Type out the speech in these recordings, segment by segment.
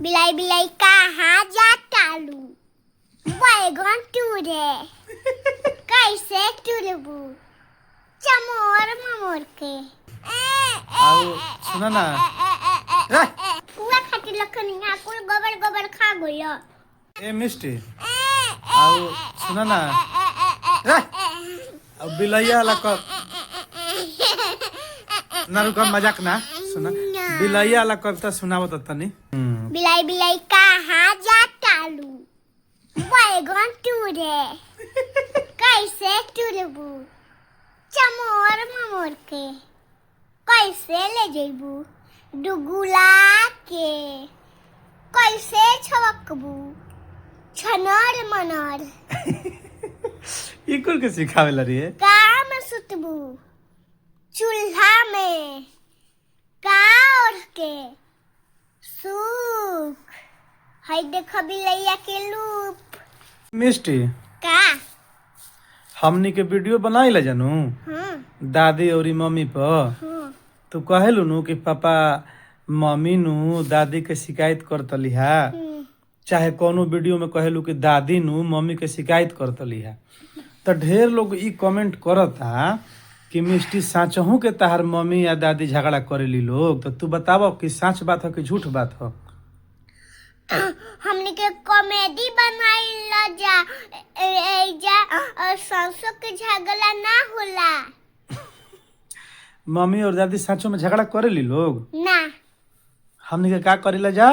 बिलाई बिलाई कहाँ जाता लू बैगन टूरे कैसे टूरबू चमोर ममोर के आओ सुना ना पूरा खाती लखनिया कुल गोबर गोबर खा गयो ए मिस्टी आओ सुना ना अब बिलैया वाला कब ना रुका मजाक ना सुना बिलैया वाला कविता सुनावत तनी बिलाई बिलाई कहाँ जाता लू बैगन टूरे कैसे टूरबू चमोर ममोर के कैसे ले जेबू डुगुला के कैसे छवकबू छनर मनर ई कुल के सिखावेला रे काम सुतबू चूल्हा में का ओढ़ के सूख है देख बिलैया के लूप मिस्टी का हमनी के वीडियो बनाइला जानू हाँ दादी और मम्मी पर हाँ तू कहेलू नु कि पापा मम्मी नु दादी के शिकायत करतली है चाहे कोनो वीडियो में कहेलू कि दादी नु मम्मी के शिकायत करतली है तो ढेर लोग ई कमेंट करता कि मिस्टी साचहू के तहार मम्मी या दादी झगड़ा करेली लोग तो तू बतावो कि सच बात हो कि झूठ बात हो हमने के कॉमेडी बनाई जा सरसों के झगड़ा ना होला मम्मी और दादी सचो में झगड़ा करेली लोग ना हमनी के का करेला जा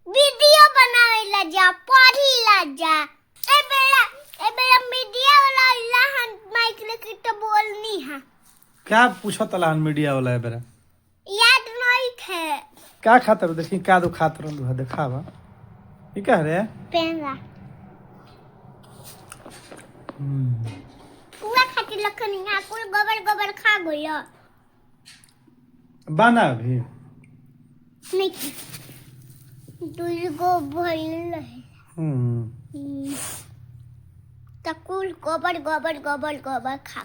वीडियो बनावेला जा पढ़ीला जा ए बेरा मीडिया वाला इलाहन माइक लेके तो बोलनी है क्या पूछो तलान मीडिया वाला है बेरा याद नहीं है क्या खातर देखी का दो खातर है दिखावा ये क्या रे पेंगा पूरा खाती लखनिया कुल गोबर गोबर खा गयो बाना अभी नहीं दुगो भइल है त कुल गोबर गोबर गोबर गोबर खा